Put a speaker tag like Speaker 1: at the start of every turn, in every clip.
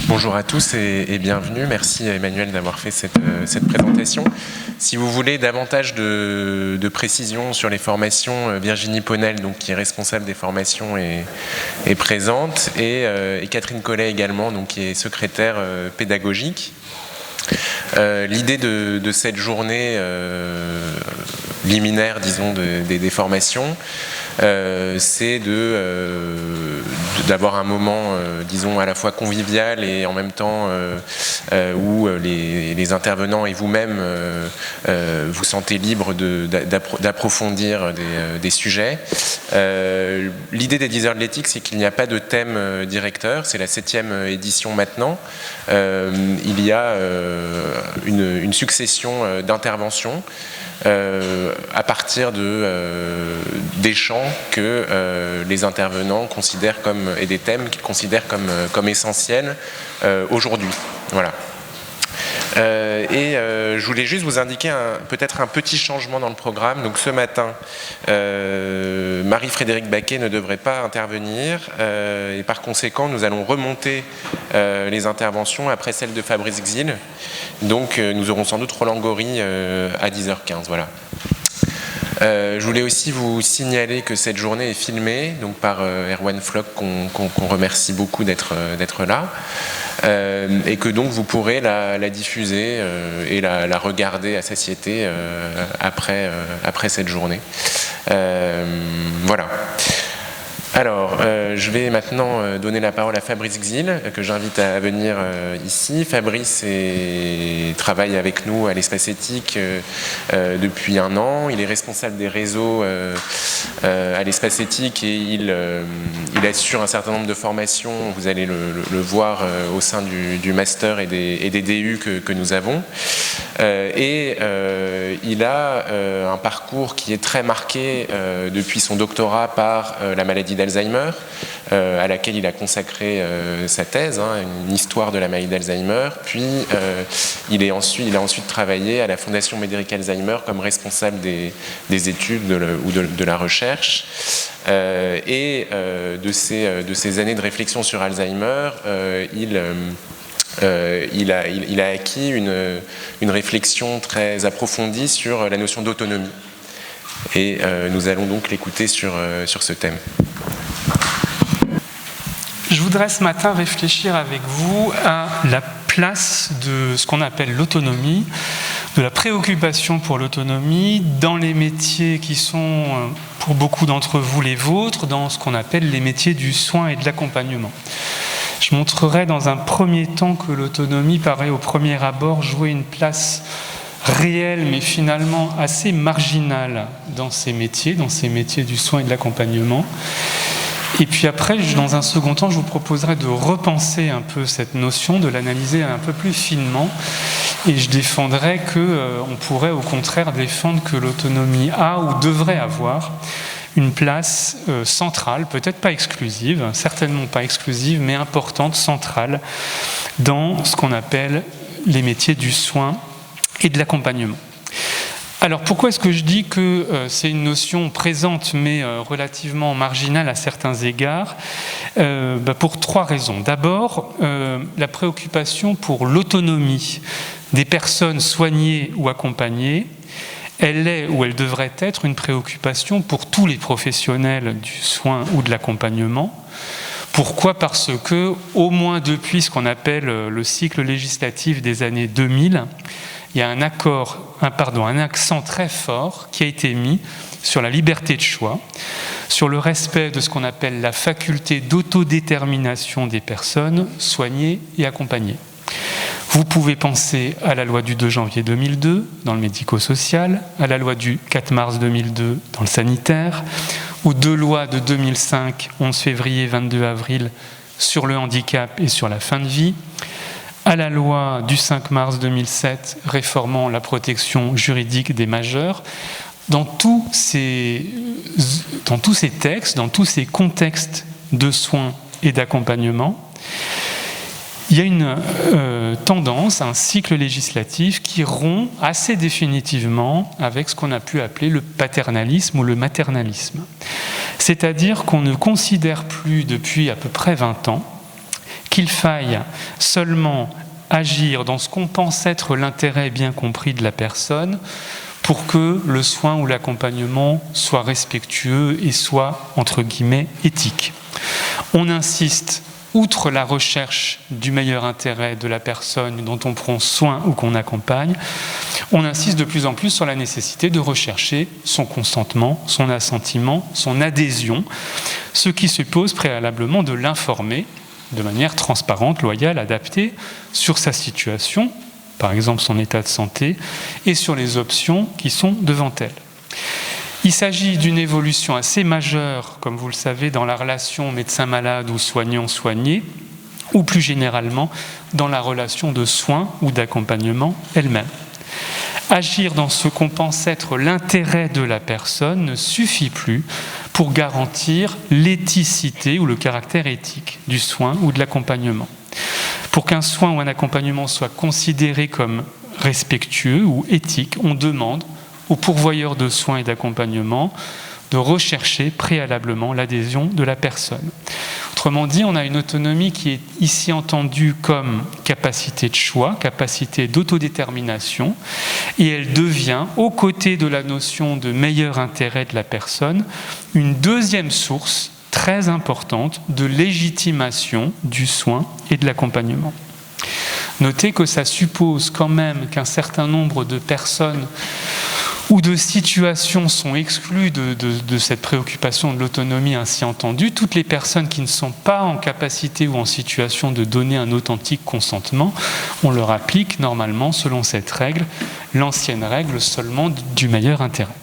Speaker 1: Bonjour à tous et bienvenue. Merci à Emmanuel d'avoir fait cette présentation. Si vous voulez davantage de précisions sur les formations, Virginie Ponel, donc, qui est responsable des formations, est présente, et Catherine Collet également, donc, qui est secrétaire pédagogique. L'idée de cette journée liminaire, disons, des formations, c'est d'avoir un moment, disons, à la fois convivial et en même temps où les intervenants et vous-même vous sentez libre d'approfondir des sujets. L'idée des 10 heures de l'éthique, c'est qu'il n'y a pas de thème directeur, c'est la 7e édition maintenant. Il y a une succession d'interventions à partir des champs que les intervenants considèrent et des thèmes qu'ils considèrent comme essentiels aujourd'hui. Voilà. Je voulais juste vous indiquer peut-être un petit changement dans le programme. Donc ce matin, Marie-Frédérique Baquet ne devrait pas intervenir et par conséquent nous allons remonter les interventions après celle de Fabrice Xil. Donc nous aurons sans doute Roland Gori à 10h15. Voilà. Je voulais aussi vous signaler que cette journée est filmée donc par Erwan Floch, qu'on remercie beaucoup d'être là, et que donc vous pourrez la diffuser et la regarder à satiété après cette journée. Voilà. Alors, je vais maintenant donner la parole à Fabrice Xil, que j'invite à venir ici. Fabrice travaille avec nous à l'Espace Éthique depuis 1 an. Il est responsable des réseaux à l'Espace Éthique et il assure un certain nombre de formations. Vous allez le voir au sein du master et des DU que nous avons. Il a un parcours qui est très marqué depuis son doctorat par la maladie d'Alzheimer, à laquelle il a consacré sa thèse, une histoire de la maladie d'Alzheimer. Puis il a ensuite travaillé à la Fondation Médéric Alzheimer comme responsable des études ou de la recherche. De ces années de réflexion sur Alzheimer, il a acquis une réflexion très approfondie sur la notion d'autonomie. Et nous allons donc l'écouter sur ce thème.
Speaker 2: Je voudrais ce matin réfléchir avec vous à la place de ce qu'on appelle l'autonomie, de la préoccupation pour l'autonomie dans les métiers qui sont, pour beaucoup d'entre vous, les vôtres, dans ce qu'on appelle les métiers du soin et de l'accompagnement. Je montrerai dans un premier temps que l'autonomie paraît au premier abord jouer une place réelle, mais finalement assez marginale dans ces métiers du soin et de l'accompagnement. Et puis après, dans un second temps, je vous proposerai de repenser un peu cette notion, de l'analyser un peu plus finement, et je défendrai qu'on pourrait au contraire défendre que l'autonomie a ou devrait avoir une place centrale, peut-être pas exclusive, certainement pas exclusive, mais importante, centrale, dans ce qu'on appelle les métiers du soin et de l'accompagnement. Alors pourquoi est-ce que je dis que c'est une notion présente mais relativement marginale à certains égards ? Pour 3 raisons. D'abord, la préoccupation pour l'autonomie des personnes soignées ou accompagnées, elle est ou elle devrait être une préoccupation pour tous les professionnels du soin ou de l'accompagnement. Pourquoi ? Parce que, au moins depuis ce qu'on appelle le cycle législatif des années 2000, il y a un accent très fort qui a été mis sur la liberté de choix, sur le respect de ce qu'on appelle la faculté d'autodétermination des personnes soignées et accompagnées. Vous pouvez penser à la loi du 2 janvier 2002 dans le médico-social, à la loi du 4 mars 2002 dans le sanitaire, aux 2 lois de 2005, 11 février, 22 avril sur le handicap et sur la fin de vie, à la loi du 5 mars 2007 réformant la protection juridique des majeurs. Dans tous ces textes, dans tous ces contextes de soins et d'accompagnement, il y a une tendance, un cycle législatif qui rompt assez définitivement avec ce qu'on a pu appeler le paternalisme ou le maternalisme. C'est-à-dire qu'on ne considère plus depuis à peu près 20 ans qu'il faille seulement agir dans ce qu'on pense être l'intérêt bien compris de la personne pour que le soin ou l'accompagnement soit respectueux et soit, entre guillemets, éthique. On insiste, outre la recherche du meilleur intérêt de la personne dont on prend soin ou qu'on accompagne, on insiste de plus en plus sur la nécessité de rechercher son consentement, son assentiment, son adhésion, ce qui suppose préalablement de l'informer de manière transparente, loyale, adaptée sur sa situation, par exemple son état de santé, et sur les options qui sont devant elle. Il s'agit d'une évolution assez majeure, comme vous le savez, dans la relation médecin-malade ou soignant-soigné, ou plus généralement dans la relation de soins ou d'accompagnement elle-même. Agir dans ce qu'on pense être l'intérêt de la personne ne suffit plus pour garantir l'éthicité ou le caractère éthique du soin ou de l'accompagnement. Pour qu'un soin ou un accompagnement soit considéré comme respectueux ou éthique, on demande aux pourvoyeurs de soins et d'accompagnement de rechercher préalablement l'adhésion de la personne. Autrement dit, on a une autonomie qui est ici entendue comme capacité de choix, capacité d'autodétermination, et elle devient, aux côtés de la notion de meilleur intérêt de la personne, une deuxième source très importante de légitimation du soin et de l'accompagnement. Notez que ça suppose quand même qu'un certain nombre de personnes ou de situations sont exclues de cette préoccupation de l'autonomie ainsi entendue. Toutes les personnes qui ne sont pas en capacité ou en situation de donner un authentique consentement, on leur applique normalement, selon cette règle, l'ancienne règle seulement du meilleur intérêt.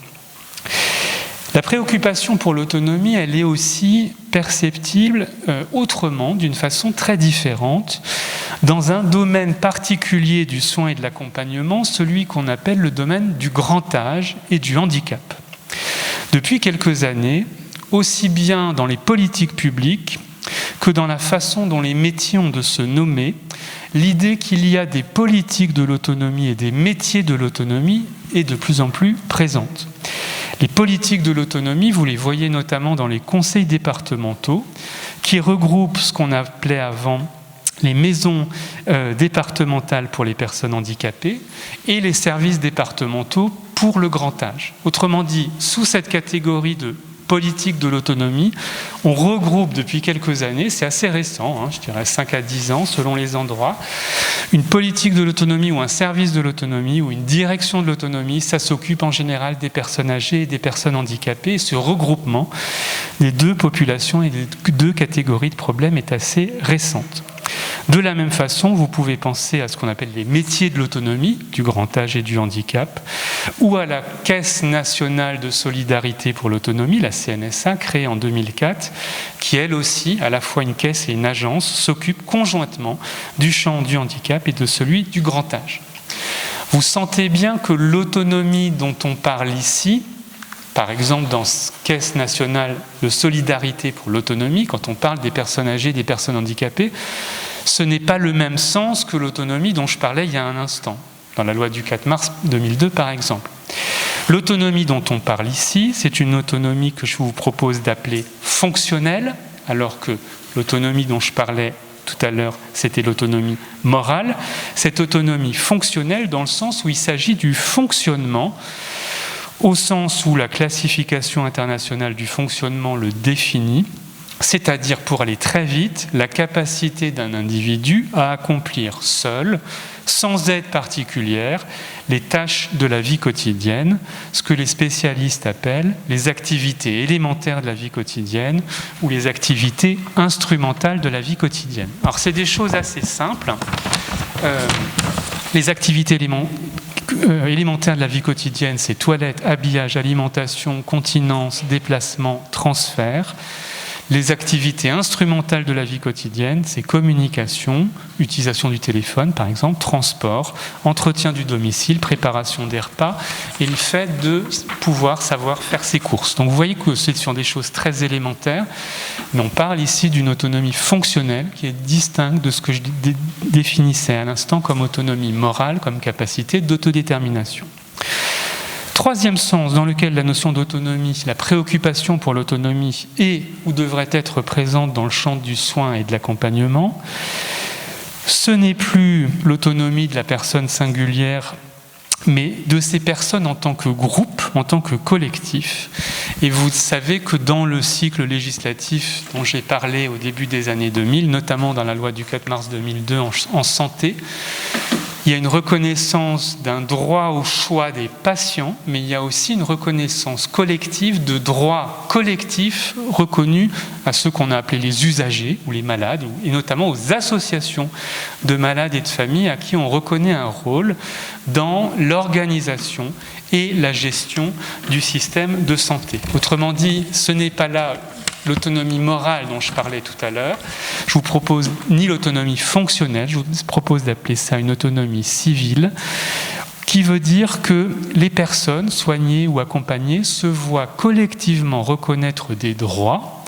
Speaker 2: La préoccupation pour l'autonomie, elle est aussi perceptible autrement, d'une façon très différente, dans un domaine particulier du soin et de l'accompagnement, celui qu'on appelle le domaine du grand âge et du handicap. Depuis quelques années, aussi bien dans les politiques publiques que dans la façon dont les métiers ont de se nommer, l'idée qu'il y a des politiques de l'autonomie et des métiers de l'autonomie est de plus en plus présente. Les politiques de l'autonomie, vous les voyez notamment dans les conseils départementaux, qui regroupent ce qu'on appelait avant les maisons départementales pour les personnes handicapées et les services départementaux pour le grand âge. Autrement dit, sous cette catégorie de politique de l'autonomie, on regroupe depuis quelques années, c'est assez récent, je dirais 5 à 10 ans selon les endroits, une politique de l'autonomie ou un service de l'autonomie ou une direction de l'autonomie, ça s'occupe en général des personnes âgées et des personnes handicapées. Et ce regroupement des deux populations et des deux catégories de problèmes est assez récente. De la même façon, vous pouvez penser à ce qu'on appelle les métiers de l'autonomie, du grand âge et du handicap, ou à la Caisse nationale de solidarité pour l'autonomie, la CNSA, créée en 2004, qui elle aussi, à la fois une caisse et une agence, s'occupe conjointement du champ du handicap et de celui du grand âge. Vous sentez bien que l'autonomie dont on parle ici, par exemple dans Caisse nationale de solidarité pour l'autonomie, quand on parle des personnes âgées, des personnes handicapées, ce n'est pas le même sens que l'autonomie dont je parlais il y a un instant, dans la loi du 4 mars 2002 par exemple. L'autonomie dont on parle ici, c'est une autonomie que je vous propose d'appeler fonctionnelle, alors que l'autonomie dont je parlais tout à l'heure, c'était l'autonomie morale. Cette autonomie fonctionnelle dans le sens où il s'agit du fonctionnement, au sens où la classification internationale du fonctionnement le définit, c'est-à-dire, pour aller très vite, la capacité d'un individu à accomplir seul, sans aide particulière, les tâches de la vie quotidienne, ce que les spécialistes appellent les activités élémentaires de la vie quotidienne ou les activités instrumentales de la vie quotidienne. Alors, c'est des choses assez simples. Les activités élémentaires de la vie quotidienne, c'est toilette, habillage, alimentation, continence, déplacement, transfert. Les activités instrumentales de la vie quotidienne, c'est communication, utilisation du téléphone par exemple, transport, entretien du domicile, préparation des repas et le fait de pouvoir savoir faire ses courses. Donc vous voyez que ce sont des choses très élémentaires, mais on parle ici d'une autonomie fonctionnelle qui est distincte de ce que je définissais à l'instant comme autonomie morale, comme capacité d'autodétermination. Troisième sens dans lequel la notion d'autonomie, la préoccupation pour l'autonomie est ou devrait être présente dans le champ du soin et de l'accompagnement, ce n'est plus l'autonomie de la personne singulière, mais de ces personnes en tant que groupe, en tant que collectif. Et vous savez que dans le cycle législatif dont j'ai parlé au début des années 2000, notamment dans la loi du 4 mars 2002 en santé, il y a une reconnaissance d'un droit au choix des patients, mais il y a aussi une reconnaissance collective de droits collectifs reconnus à ceux qu'on a appelés les usagers ou les malades, et notamment aux associations de malades et de familles à qui on reconnaît un rôle dans l'organisation et la gestion du système de santé. Autrement dit, ce n'est pas là l'autonomie morale dont je parlais tout à l'heure. Je vous propose ni l'autonomie fonctionnelle, je vous propose d'appeler ça une autonomie civile, qui veut dire que les personnes soignées ou accompagnées se voient collectivement reconnaître des droits,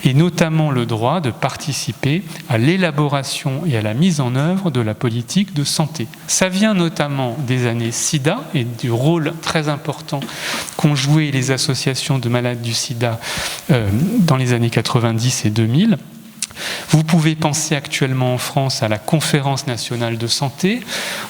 Speaker 2: et notamment le droit de participer à l'élaboration et à la mise en œuvre de la politique de santé. Ça vient notamment des années SIDA et du rôle très important qu'ont joué les associations de malades du SIDA dans les années 90 et 2000. Vous pouvez penser actuellement en France à la Conférence nationale de santé,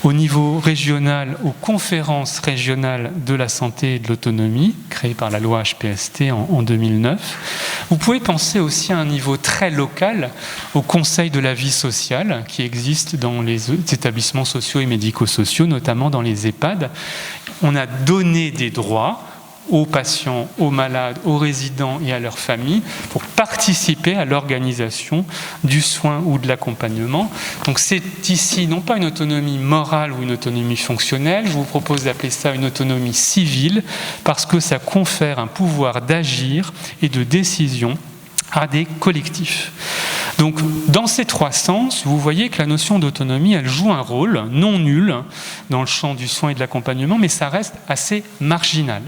Speaker 2: au niveau régional, aux conférences régionales de la santé et de l'autonomie, créées par la loi HPST en 2009. Vous pouvez penser aussi à un niveau très local, au Conseil de la vie sociale, qui existe dans les établissements sociaux et médico-sociaux, notamment dans les EHPAD. On a donné des droits aux patients, aux malades, aux résidents et à leurs familles pour participer à l'organisation du soin ou de l'accompagnement. Donc c'est ici non pas une autonomie morale ou une autonomie fonctionnelle, je vous propose d'appeler ça une autonomie civile parce que ça confère un pouvoir d'agir et de décision à des collectifs. Donc, dans ces trois sens, vous voyez que la notion d'autonomie, elle joue un rôle non nul dans le champ du soin et de l'accompagnement, mais ça reste assez marginal.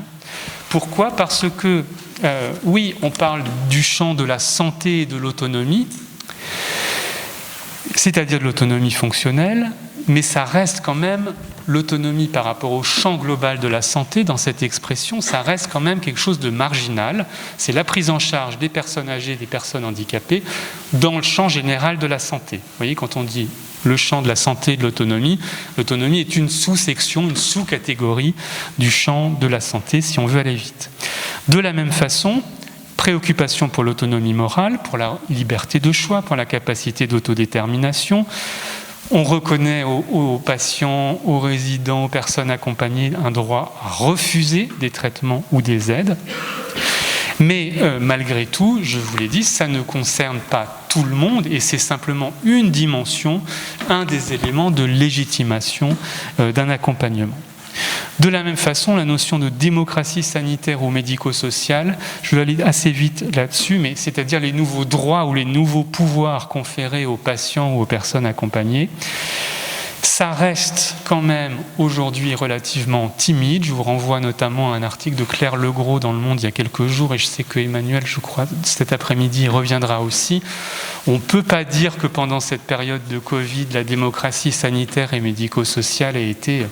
Speaker 2: Pourquoi ? Parce que, oui, on parle du champ de la santé et de l'autonomie, c'est-à-dire de l'autonomie fonctionnelle, mais ça reste quand même l'autonomie par rapport au champ global de la santé, dans cette expression, ça reste quand même quelque chose de marginal. C'est la prise en charge des personnes âgées, des personnes handicapées, dans le champ général de la santé. Vous voyez, quand on dit le champ de la santé et de l'autonomie, l'autonomie est une sous-section, une sous-catégorie du champ de la santé, si on veut aller vite. De la même façon, préoccupation pour l'autonomie morale, pour la liberté de choix, pour la capacité d'autodétermination. On reconnaît aux patients, aux résidents, aux personnes accompagnées un droit à refuser des traitements ou des aides. Mais malgré tout, je vous l'ai dit, ça ne concerne pas tout le monde et c'est simplement une dimension, un des éléments de légitimation d'un accompagnement. De la même façon, la notion de démocratie sanitaire ou médico-sociale, je vais aller assez vite là-dessus, mais c'est-à-dire les nouveaux droits ou les nouveaux pouvoirs conférés aux patients ou aux personnes accompagnées, ça reste quand même aujourd'hui relativement timide. Je vous renvoie notamment à un article de Claire Legros dans Le Monde il y a quelques jours, et je sais que Emmanuel, je crois, cet après-midi, y reviendra aussi. On ne peut pas dire que pendant cette période de Covid, la démocratie sanitaire et médico-sociale a été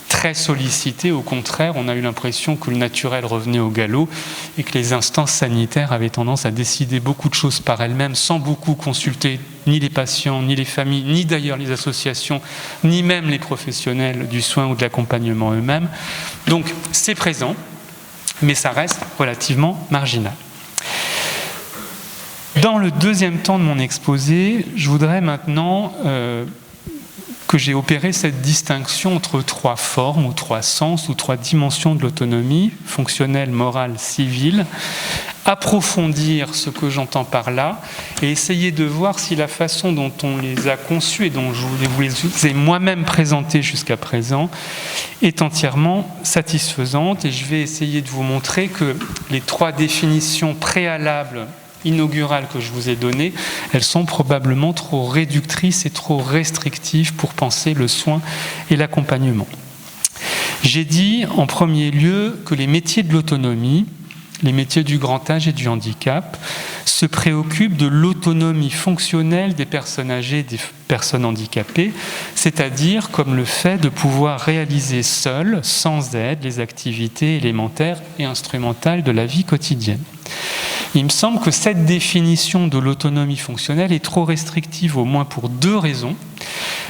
Speaker 2: très sollicitée. Au contraire, on a eu l'impression que le naturel revenait au galop et que les instances sanitaires avaient tendance à décider beaucoup de choses par elles-mêmes sans beaucoup consulter ni les patients, ni les familles, ni d'ailleurs les associations, ni même les professionnels du soin ou de l'accompagnement eux-mêmes. Donc c'est présent, mais ça reste relativement marginal. Dans le deuxième temps de mon exposé, je voudrais maintenant que j'ai opéré cette distinction entre trois formes, ou trois sens, ou trois dimensions de l'autonomie, fonctionnelle, morale, civile, approfondir ce que j'entends par là et essayer de voir si la façon dont on les a conçus et dont je vous les ai moi-même présentés jusqu'à présent est entièrement satisfaisante. Et je vais essayer de vous montrer que les trois définitions préalables inaugurales que je vous ai données, elles sont probablement trop réductrices et trop restrictives pour penser le soin et l'accompagnement. J'ai dit en premier lieu que les métiers de l'autonomie les métiers du grand âge et du handicap, se préoccupent de l'autonomie fonctionnelle des personnes âgées et des personnes handicapées, c'est-à-dire comme le fait de pouvoir réaliser seul, sans aide, les activités élémentaires et instrumentales de la vie quotidienne. Il me semble que cette définition de l'autonomie fonctionnelle est trop restrictive, au moins pour deux raisons.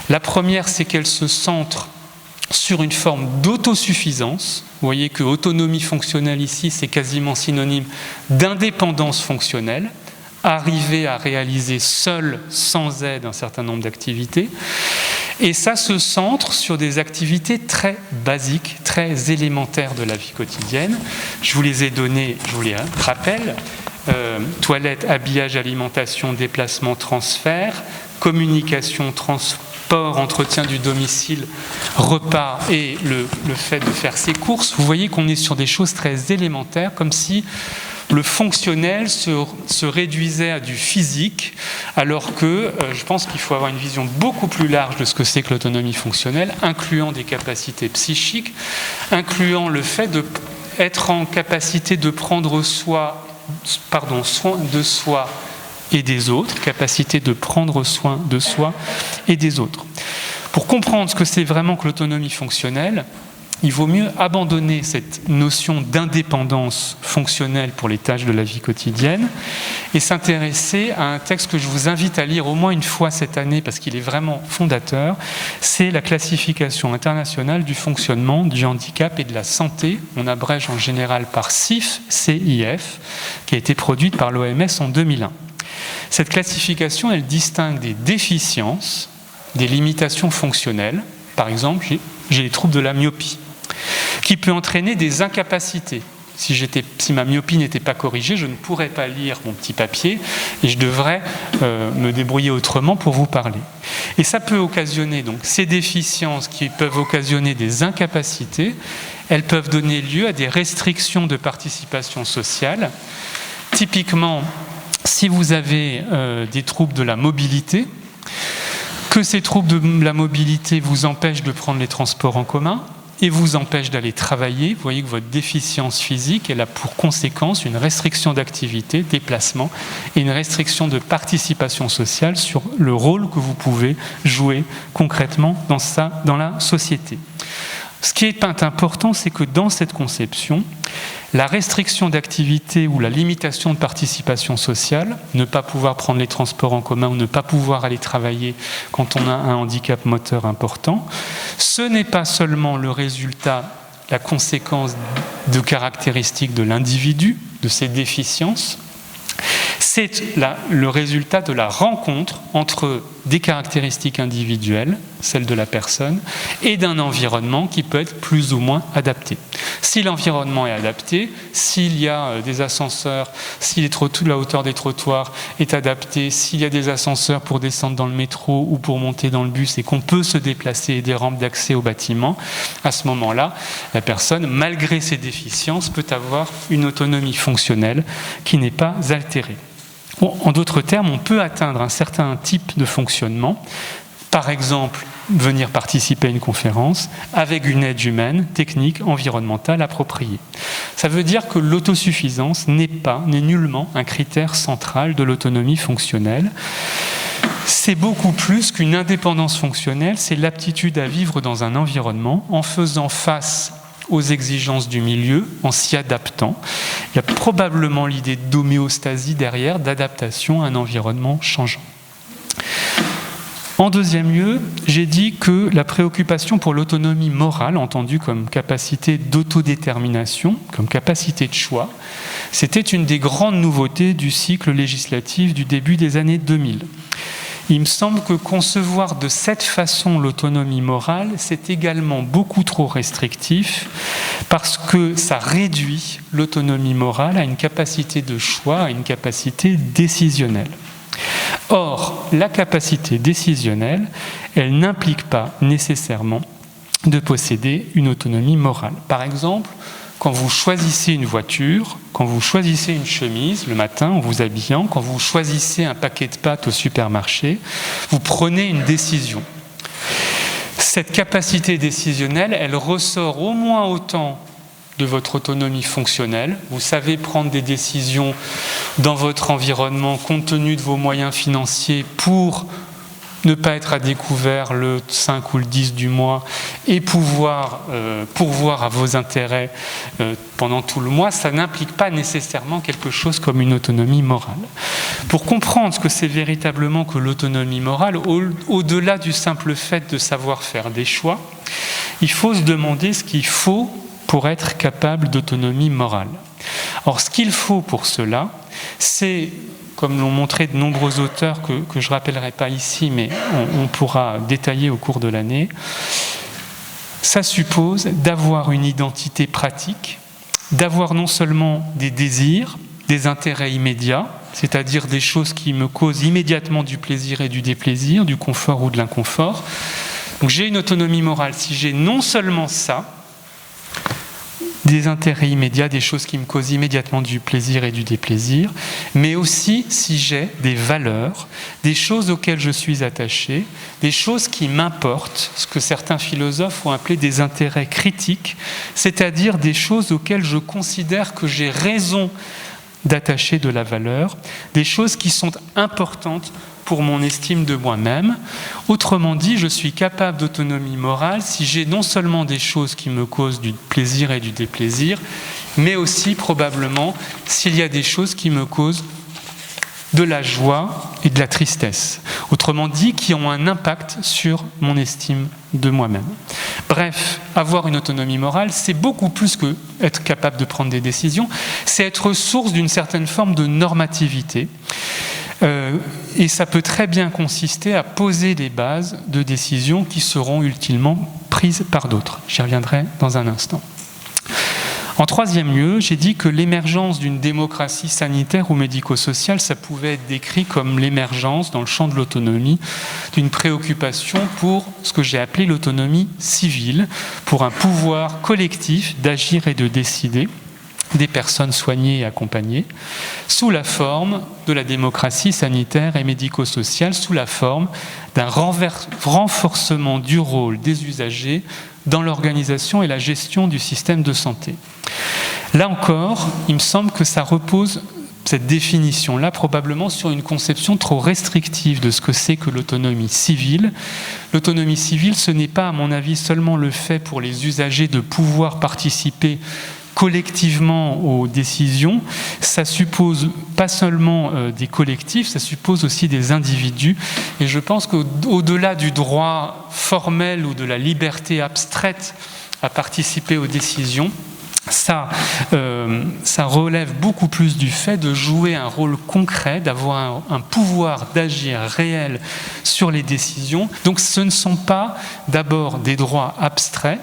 Speaker 2: La première, c'est qu'elle se centre sur une forme d'autosuffisance. Vous voyez que autonomie fonctionnelle ici, c'est quasiment synonyme d'indépendance fonctionnelle, arriver à réaliser seul, sans aide, un certain nombre d'activités. Et ça se centre sur des activités très basiques, très élémentaires de la vie quotidienne. Je vous les ai données, je vous les rappelle. Toilette, habillage, alimentation, déplacement, transfert, communication, transport, entretien du domicile, repas et le fait de faire ses courses. Vous voyez qu'on est sur des choses très élémentaires, comme si le fonctionnel se réduisait à du physique, alors que je pense qu'il faut avoir une vision beaucoup plus large de ce que c'est que l'autonomie fonctionnelle, incluant des capacités psychiques, incluant le fait d'être en capacité de prendre soin de soi et des autres, capacité de prendre soin de soi et des autres. Pour comprendre ce que c'est vraiment que l'autonomie fonctionnelle, il vaut mieux abandonner cette notion d'indépendance fonctionnelle pour les tâches de la vie quotidienne et s'intéresser à un texte que je vous invite à lire au moins une fois cette année parce qu'il est vraiment fondateur. C'est la classification internationale du fonctionnement, du handicap et de la santé. On abrège en général par CIF, CIF, qui a été produite par l'OMS en 2001. Cette classification, elle distingue des déficiences, des limitations fonctionnelles. Par exemple, j'ai les troubles de la myopie, qui peut entraîner des incapacités. Si ma myopie n'était pas corrigée, je ne pourrais pas lire mon petit papier et je devrais me débrouiller autrement pour vous parler. Et ça peut occasionner, donc, ces déficiences qui peuvent occasionner des incapacités, elles peuvent donner lieu à des restrictions de participation sociale. Typiquement, si vous avez des troubles de la mobilité, que ces troubles de la mobilité vous empêchent de prendre les transports en commun et vous empêchent d'aller travailler, vous voyez que votre déficience physique, elle a pour conséquence une restriction d'activité, déplacement, et une restriction de participation sociale sur le rôle que vous pouvez jouer concrètement dans la société. Ce qui est important, c'est que dans cette conception, la restriction d'activité ou la limitation de participation sociale, ne pas pouvoir prendre les transports en commun ou ne pas pouvoir aller travailler quand on a un handicap moteur important, ce n'est pas seulement le résultat, la conséquence de caractéristiques de l'individu, de ses déficiences, c'est le résultat de la rencontre entre des caractéristiques individuelles, celles de la personne, et d'un environnement qui peut être plus ou moins adapté. Si l'environnement est adapté, s'il y a des ascenseurs, si la hauteur des trottoirs est adaptée, s'il y a des ascenseurs pour descendre dans le métro ou pour monter dans le bus et qu'on peut se déplacer et des rampes d'accès au bâtiment, à ce moment-là, la personne, malgré ses déficiences, peut avoir une autonomie fonctionnelle qui n'est pas altérée. En d'autres termes, on peut atteindre un certain type de fonctionnement, par exemple, venir participer à une conférence avec une aide humaine, technique, environnementale appropriée. Ça veut dire que l'autosuffisance n'est nullement un critère central de l'autonomie fonctionnelle. C'est beaucoup plus qu'une indépendance fonctionnelle, c'est l'aptitude à vivre dans un environnement en faisant face aux exigences du milieu, en s'y adaptant. Il y a probablement l'idée d'homéostasie derrière, d'adaptation à un environnement changeant. En deuxième lieu, j'ai dit que la préoccupation pour l'autonomie morale, entendue comme capacité d'autodétermination, comme capacité de choix, c'était une des grandes nouveautés du cycle législatif du début des années 2000. Il me semble que concevoir de cette façon l'autonomie morale, c'est également beaucoup trop restrictif parce que ça réduit l'autonomie morale à une capacité de choix, à une capacité décisionnelle. Or, la capacité décisionnelle, elle n'implique pas nécessairement de posséder une autonomie morale. Par exemple, quand vous choisissez une voiture, quand vous choisissez une chemise le matin en vous habillant, quand vous choisissez un paquet de pâtes au supermarché, vous prenez une décision. Cette capacité décisionnelle, elle ressort au moins autant de votre autonomie fonctionnelle. Vous savez prendre des décisions dans votre environnement compte tenu de vos moyens financiers pour ne pas être à découvert le 5 ou le 10 du mois et pouvoir pourvoir à vos intérêts pendant tout le mois, ça n'implique pas nécessairement quelque chose comme une autonomie morale. Pour comprendre ce que c'est véritablement que l'autonomie morale, au-delà du simple fait de savoir faire des choix, il faut se demander ce qu'il faut pour être capable d'autonomie morale. Or, ce qu'il faut pour cela, c'est, comme l'ont montré de nombreux auteurs que je ne rappellerai pas ici, mais on pourra détailler au cours de l'année, ça suppose d'avoir une identité pratique, d'avoir non seulement des désirs, des intérêts immédiats, c'est-à-dire des choses qui me causent immédiatement du plaisir et du déplaisir, du confort ou de l'inconfort. Donc j'ai une autonomie morale si j'ai non seulement ça, des intérêts immédiats, des choses qui me causent immédiatement du plaisir et du déplaisir, mais aussi si j'ai des valeurs, des choses auxquelles je suis attaché, des choses qui m'importent, ce que certains philosophes ont appelé des intérêts critiques, c'est-à-dire des choses auxquelles je considère que j'ai raison d'attacher de la valeur, des choses qui sont importantes pour mon estime de moi-même. Autrement dit, je suis capable d'autonomie morale si j'ai non seulement des choses qui me causent du plaisir et du déplaisir, mais aussi probablement s'il y a des choses qui me causent de la joie et de la tristesse. Autrement dit, qui ont un impact sur mon estime de moi-même. Bref, avoir une autonomie morale, c'est beaucoup plus que être capable de prendre des décisions, c'est être source d'une certaine forme de normativité. Et ça peut très bien consister à poser les bases de décisions qui seront ultimement prises par d'autres. J'y reviendrai dans un instant. En troisième lieu, j'ai dit que l'émergence d'une démocratie sanitaire ou médico-sociale, ça pouvait être décrit comme l'émergence, dans le champ de l'autonomie, d'une préoccupation pour ce que j'ai appelé l'autonomie civile, pour un pouvoir collectif d'agir et de décider des personnes soignées et accompagnées, sous la forme de la démocratie sanitaire et médico-sociale, sous la forme d'un renforcement du rôle des usagers dans l'organisation et la gestion du système de santé. Là encore, il me semble que ça repose, cette définition-là, probablement sur une conception trop restrictive de ce que c'est que l'autonomie civile. L'autonomie civile, ce n'est pas, à mon avis, seulement le fait pour les usagers de pouvoir participer collectivement aux décisions, ça suppose pas seulement des collectifs, ça suppose aussi des individus. Et je pense qu'au-delà du droit formel ou de la liberté abstraite à participer aux décisions, ça relève beaucoup plus du fait de jouer un rôle concret, d'avoir un pouvoir d'agir réel sur les décisions. Donc ce ne sont pas d'abord des droits abstraits,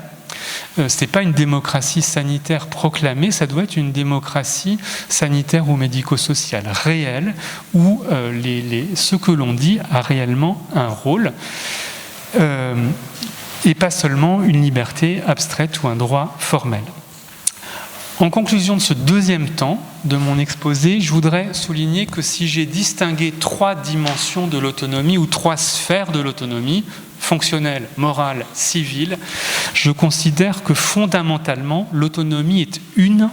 Speaker 2: ce n'est pas une démocratie sanitaire proclamée, ça doit être une démocratie sanitaire ou médico-sociale réelle, où ce que l'on dit a réellement un rôle, et pas seulement une liberté abstraite ou un droit formel. En conclusion de ce deuxième temps de mon exposé, je voudrais souligner que si j'ai distingué 3 dimensions de l'autonomie ou 3 sphères de l'autonomie, fonctionnelle, morale, civile, je considère que fondamentalement l'autonomie est une,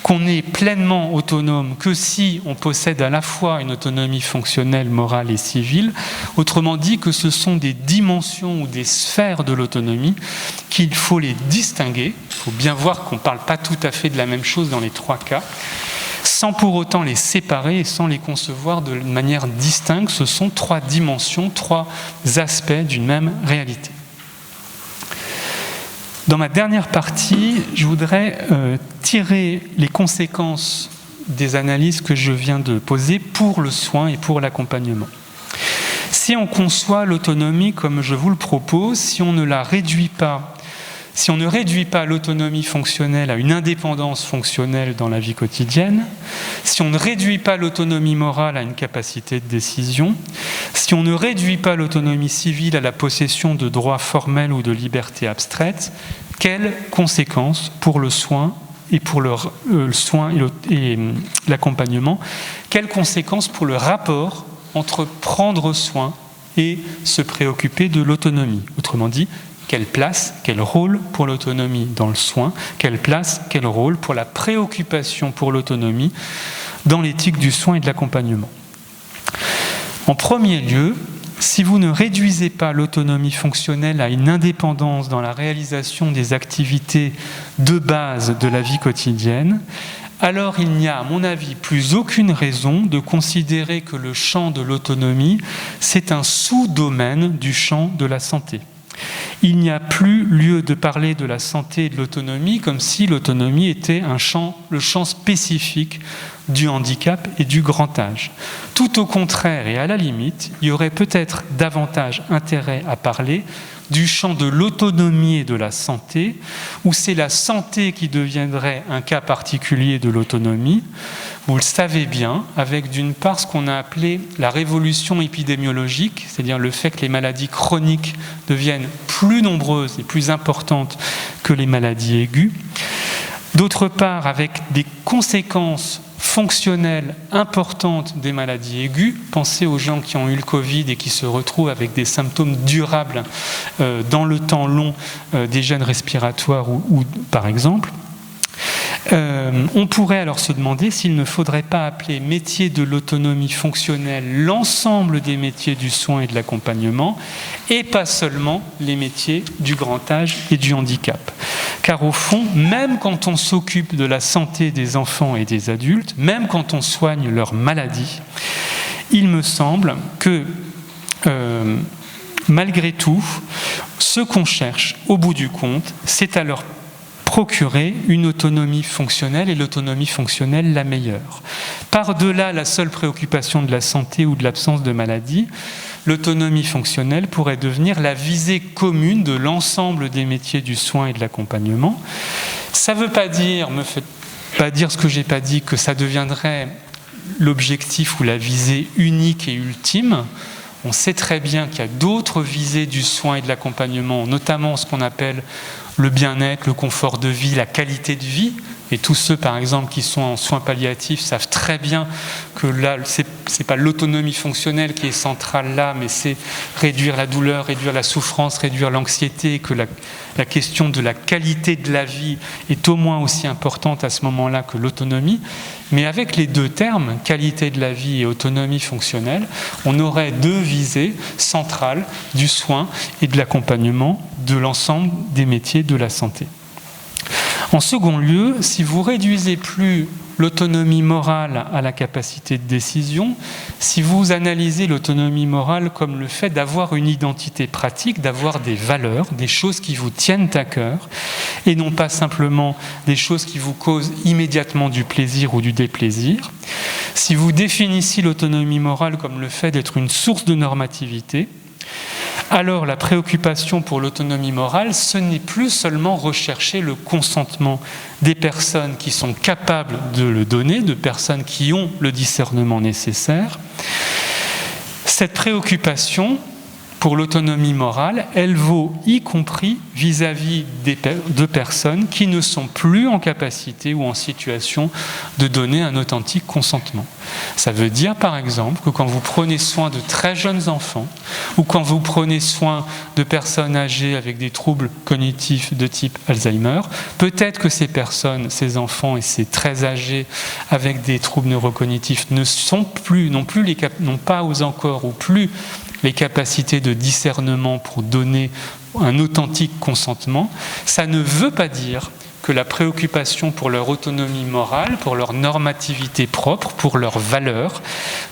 Speaker 2: qu'on est pleinement autonome que si on possède à la fois une autonomie fonctionnelle, morale et civile. Autrement dit, que ce sont des dimensions ou des sphères de l'autonomie qu'il faut les distinguer. Il faut bien voir qu'on ne parle pas tout à fait de la même chose dans les 3 cas, sans pour autant les séparer et sans les concevoir de manière distincte. Ce sont 3 dimensions, 3 aspects d'une même réalité. Dans ma dernière partie, je voudrais tirer les conséquences des analyses que je viens de poser pour le soin et pour l'accompagnement. Si on conçoit l'autonomie comme je vous le propose, si on ne la réduit pas, si on ne réduit pas l'autonomie fonctionnelle à une indépendance fonctionnelle dans la vie quotidienne, si on ne réduit pas l'autonomie morale à une capacité de décision, si on ne réduit pas l'autonomie civile à la possession de droits formels ou de libertés abstraites, quelles conséquences pour le soin et pour le soin et l'accompagnement, quelles conséquences pour le rapport entre prendre soin et se préoccuper de l'autonomie? Autrement dit, quelle place, quel rôle pour l'autonomie dans le soin, quelle place, quel rôle pour la préoccupation pour l'autonomie dans l'éthique du soin et de l'accompagnement. En premier lieu, si vous ne réduisez pas l'autonomie fonctionnelle à une indépendance dans la réalisation des activités de base de la vie quotidienne, alors il n'y a, à mon avis, plus aucune raison de considérer que le champ de l'autonomie, c'est un sous-domaine du champ de la santé. Il n'y a plus lieu de parler de la santé et de l'autonomie comme si l'autonomie était le champ spécifique du handicap et du grand âge. Tout au contraire, et à la limite, il y aurait peut-être davantage intérêt à parler du champ de l'autonomie et de la santé, où c'est la santé qui deviendrait un cas particulier de l'autonomie. Vous le savez bien, avec d'une part ce qu'on a appelé la révolution épidémiologique, c'est-à-dire le fait que les maladies chroniques deviennent plus nombreuses et plus importantes que les maladies aiguës. D'autre part, avec des conséquences fonctionnelles importantes des maladies aiguës. Pensez aux gens qui ont eu le Covid et qui se retrouvent avec des symptômes durables dans le temps long des gènes respiratoires ou par exemple. On pourrait alors se demander s'il ne faudrait pas appeler métier de l'autonomie fonctionnelle l'ensemble des métiers du soin et de l'accompagnement et pas seulement les métiers du grand âge et du handicap. Car au fond, même quand on s'occupe de la santé des enfants et des adultes, même quand on soigne leurs maladies, il me semble que malgré tout, ce qu'on cherche au bout du compte, c'est à leur procurer une autonomie fonctionnelle et l'autonomie fonctionnelle la meilleure. Par-delà la seule préoccupation de la santé ou de l'absence de maladie, l'autonomie fonctionnelle pourrait devenir la visée commune de l'ensemble des métiers du soin et de l'accompagnement. Ça ne veut pas dire, me faites pas dire ce que j'ai pas dit, que ça deviendrait l'objectif ou la visée unique et ultime. On sait très bien qu'il y a d'autres visées du soin et de l'accompagnement, notamment ce qu'on appelle le bien-être, le confort de vie, la qualité de vie. Et tous ceux, par exemple, qui sont en soins palliatifs savent très bien que là, c'est pas l'autonomie fonctionnelle qui est centrale là, mais c'est réduire la douleur, réduire la souffrance, réduire l'anxiété, que la question de la qualité de la vie est au moins aussi importante à ce moment-là que l'autonomie. Mais avec les deux termes, qualité de la vie et autonomie fonctionnelle, on aurait deux visées centrales du soin et de l'accompagnement de l'ensemble des métiers de la santé. En second lieu, si vous réduisez plus l'autonomie morale à la capacité de décision, si vous analysez l'autonomie morale comme le fait d'avoir une identité pratique, d'avoir des valeurs, des choses qui vous tiennent à cœur, et non pas simplement des choses qui vous causent immédiatement du plaisir ou du déplaisir, si vous définissez l'autonomie morale comme le fait d'être une source de normativité, alors la préoccupation pour l'autonomie morale, ce n'est plus seulement rechercher le consentement des personnes qui sont capables de le donner, de personnes qui ont le discernement nécessaire. Cette préoccupation pour l'autonomie morale, elle vaut y compris vis-à-vis de personnes qui ne sont plus en capacité ou en situation de donner un authentique consentement. Ça veut dire par exemple que quand vous prenez soin de très jeunes enfants ou quand vous prenez soin de personnes âgées avec des troubles cognitifs de type Alzheimer, peut-être que ces personnes, ces enfants et ces très âgés avec des troubles neurocognitifs n'ont pas encore ou plus les capacités de discernement pour donner un authentique consentement. Ça ne veut pas dire que la préoccupation pour leur autonomie morale, pour leur normativité propre, pour leurs valeurs,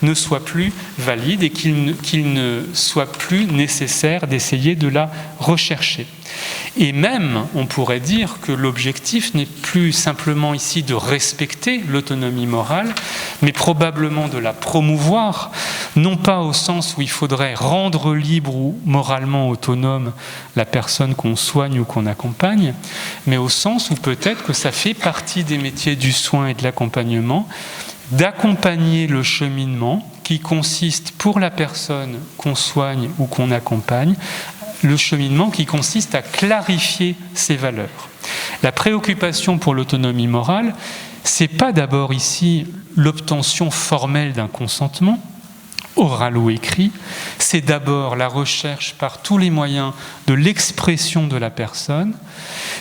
Speaker 2: ne soit plus valide et qu'il ne soit plus nécessaire d'essayer de la rechercher. Et même, on pourrait dire que l'objectif n'est plus simplement ici de respecter l'autonomie morale, mais probablement de la promouvoir, non pas au sens où il faudrait rendre libre ou moralement autonome la personne qu'on soigne ou qu'on accompagne, mais au sens où peut-être que ça fait partie des métiers du soin et de l'accompagnement, d'accompagner le cheminement qui consiste pour la personne qu'on soigne ou qu'on accompagne, le cheminement qui consiste à clarifier ses valeurs. La préoccupation pour l'autonomie morale, c'est pas d'abord ici l'obtention formelle d'un consentement, oral ou écrit. C'est d'abord la recherche par tous les moyens de l'expression de la personne.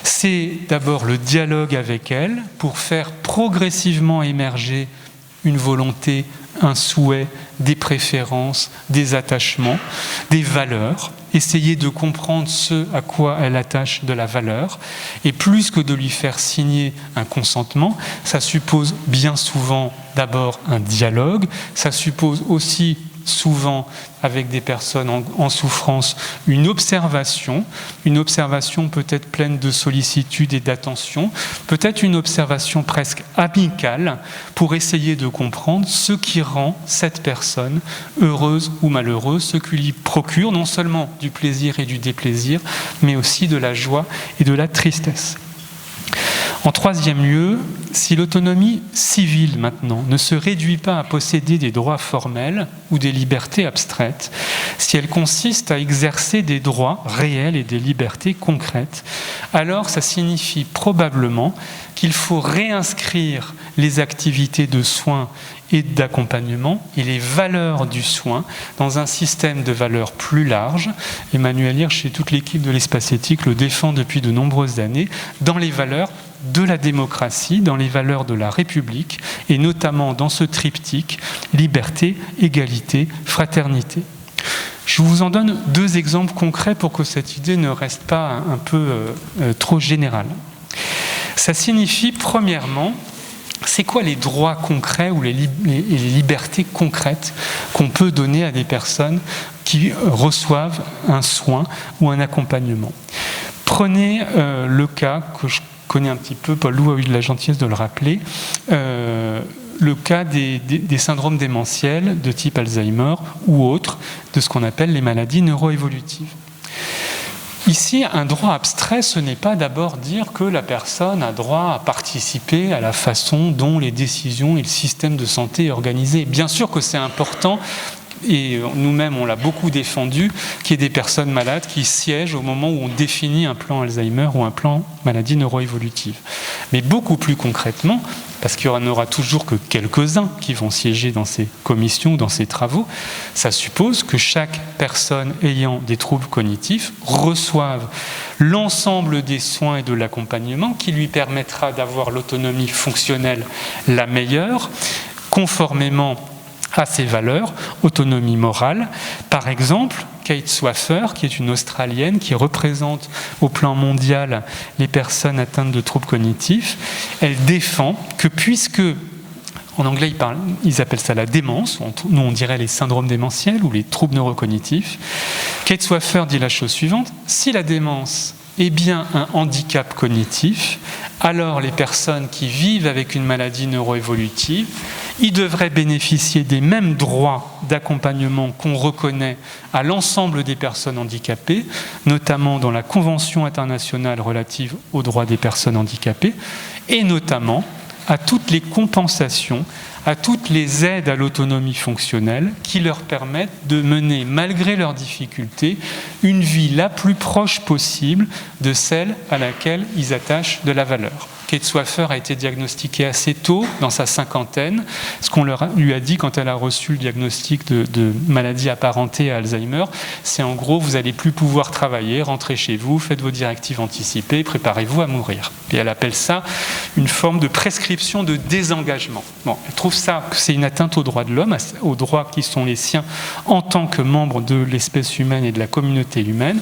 Speaker 2: C'est d'abord le dialogue avec elle pour faire progressivement émerger une volonté, un souhait, des préférences, des attachements, des valeurs. Essayer de comprendre ce à quoi elle attache de la valeur. Et plus que de lui faire signer un consentement, ça suppose bien souvent d'abord un dialogue, ça suppose aussi souvent avec des personnes en souffrance, une observation peut-être pleine de sollicitude et d'attention, peut-être une observation presque amicale pour essayer de comprendre ce qui rend cette personne heureuse ou malheureuse, ce qui lui procure non seulement du plaisir et du déplaisir, mais aussi de la joie et de la tristesse. En troisième lieu, si l'autonomie civile maintenant ne se réduit pas à posséder des droits formels ou des libertés abstraites, si elle consiste à exercer des droits réels et des libertés concrètes, alors ça signifie probablement qu'il faut réinscrire les activités de soins et d'accompagnement et les valeurs du soin dans un système de valeurs plus large. Emmanuel Hirsch et toute l'équipe de l'Espace Éthique le défend depuis de nombreuses années, dans les valeurs de la démocratie, dans les valeurs de la République, et notamment dans ce triptyque liberté, égalité, fraternité. Je vous en donne deux exemples concrets pour que cette idée ne reste pas un peu trop générale. Ça signifie, premièrement, c'est quoi les droits concrets ou les libertés concrètes qu'on peut donner à des personnes qui reçoivent un soin ou un accompagnement. Prenez le cas que je connais un petit peu, Paul Loup a eu de la gentillesse de le rappeler, le cas des syndromes démentiels de type Alzheimer ou autres, de ce qu'on appelle les maladies neuroévolutives. Ici, un droit abstrait, ce n'est pas d'abord dire que la personne a droit à participer à la façon dont les décisions et le système de santé est organisé. Bien sûr que c'est important, et nous-mêmes on l'a beaucoup défendu, qu'il y ait des personnes malades qui siègent au moment où on définit un plan Alzheimer ou un plan maladie neuroévolutive. Mais beaucoup plus concrètement, parce qu'il n'y en aura toujours que quelques-uns qui vont siéger dans ces commissions, dans ces travaux, ça suppose que chaque personne ayant des troubles cognitifs reçoive l'ensemble des soins et de l'accompagnement qui lui permettra d'avoir l'autonomie fonctionnelle la meilleure, conformément à ses valeurs, autonomie morale. Par exemple, Kate Swaffer, qui est une Australienne qui représente au plan mondial les personnes atteintes de troubles cognitifs, elle défend que puisque, en anglais ils appellent ça la démence, nous on dirait les syndromes démentiels ou les troubles neurocognitifs, Kate Swaffer dit la chose suivante: si la démence est bien un handicap cognitif, alors les personnes qui vivent avec une maladie neuroévolutive, ils devraient bénéficier des mêmes droits d'accompagnement qu'on reconnaît à l'ensemble des personnes handicapées, notamment dans la Convention internationale relative aux droits des personnes handicapées, et notamment à toutes les compensations, à toutes les aides à l'autonomie fonctionnelle qui leur permettent de mener, malgré leurs difficultés, une vie la plus proche possible de celle à laquelle ils attachent de la valeur. Kate Swaffer a été diagnostiquée assez tôt, dans sa cinquantaine. Ce qu'on lui a dit quand elle a reçu le diagnostic de maladie apparentée à Alzheimer, c'est en gros, vous n'allez plus pouvoir travailler, rentrez chez vous, faites vos directives anticipées, préparez-vous à mourir. Et elle appelle ça une forme de prescription de désengagement. Bon, elle trouve ça que c'est une atteinte aux droits de l'homme, aux droits qui sont les siens en tant que membre de l'espèce humaine et de la communauté humaine.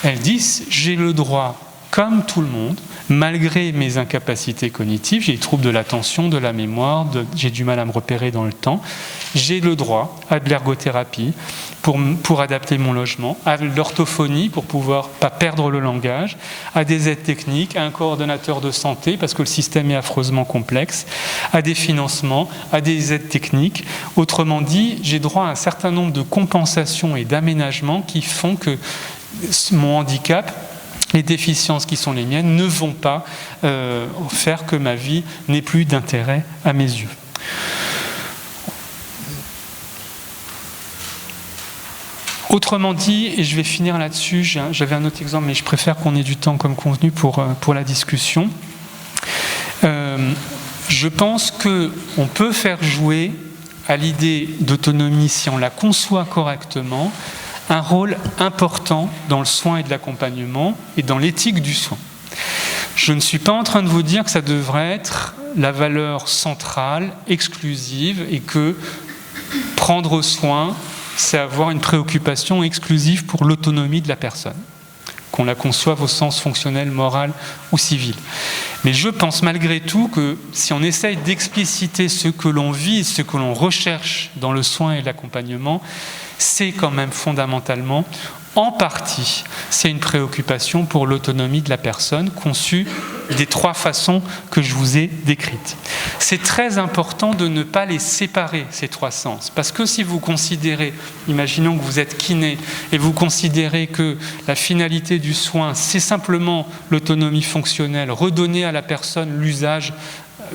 Speaker 2: Elle dit, j'ai le droit, comme tout le monde, malgré mes incapacités cognitives, j'ai des troubles de l'attention, de la mémoire, j'ai du mal à me repérer dans le temps, j'ai le droit à de l'ergothérapie pour adapter mon logement, à l'orthophonie pour pouvoir pas perdre le langage, à des aides techniques, à un coordonnateur de santé parce que le système est affreusement complexe, à des financements, à des aides techniques. Autrement dit, j'ai droit à un certain nombre de compensations et d'aménagements qui font que mon handicap, les déficiences qui sont les miennes, ne vont pas faire que ma vie n'ait plus d'intérêt à mes yeux. Autrement dit, et je vais finir là-dessus, j'avais un autre exemple, mais je préfère qu'on ait du temps comme convenu pour la discussion. Je pense qu'on peut faire jouer à l'idée d'autonomie, si on la conçoit correctement, un rôle important dans le soin et de l'accompagnement et dans l'éthique du soin. Je ne suis pas en train de vous dire que ça devrait être la valeur centrale, exclusive, et que prendre soin, c'est avoir une préoccupation exclusive pour l'autonomie de la personne, qu'on la conçoive au sens fonctionnel, moral ou civil. Mais je pense malgré tout que si on essaye d'expliciter ce que l'on vit, ce que l'on recherche dans le soin et l'accompagnement, c'est quand même fondamentalement, en partie, c'est une préoccupation pour l'autonomie de la personne, conçue des trois façons que je vous ai décrites. C'est très important de ne pas les séparer, ces trois sens, parce que si vous considérez, imaginons que vous êtes kiné, et vous considérez que la finalité du soin, c'est simplement l'autonomie fonctionnelle, redonner à la personne l'usage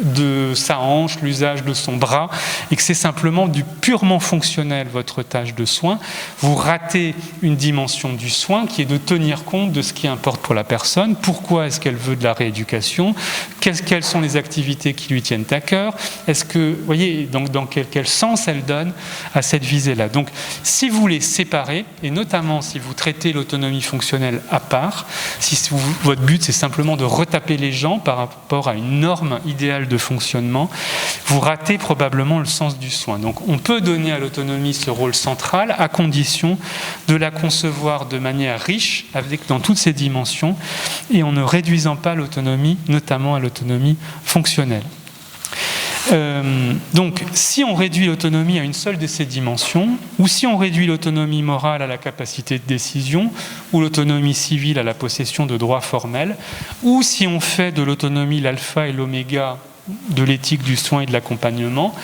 Speaker 2: de sa hanche, l'usage de son bras, et que c'est simplement du purement fonctionnel votre tâche de soin, vous ratez une dimension du soin qui est de tenir compte de ce qui importe pour la personne. Pourquoi est-ce qu'elle veut de la rééducation? Quelles sont les activités qui lui tiennent à cœur? Est-ce que, vous voyez, donc dans quel sens elle donne à cette visée-là? Donc, si vous les séparez, et notamment si vous traitez l'autonomie fonctionnelle à part, si votre but c'est simplement de retaper les gens par rapport à une norme idéale de fonctionnement, vous ratez probablement le sens du soin. Donc on peut donner à l'autonomie ce rôle central à condition de la concevoir de manière riche dans toutes ses dimensions et en ne réduisant pas l'autonomie, notamment à l'autonomie fonctionnelle. Donc, si on réduit l'autonomie à une seule de ces dimensions, ou si on réduit l'autonomie morale à la capacité de décision, ou l'autonomie civile à la possession de droits formels, ou si on fait de l'autonomie l'alpha et l'oméga de l'éthique du soin et de l'accompagnement,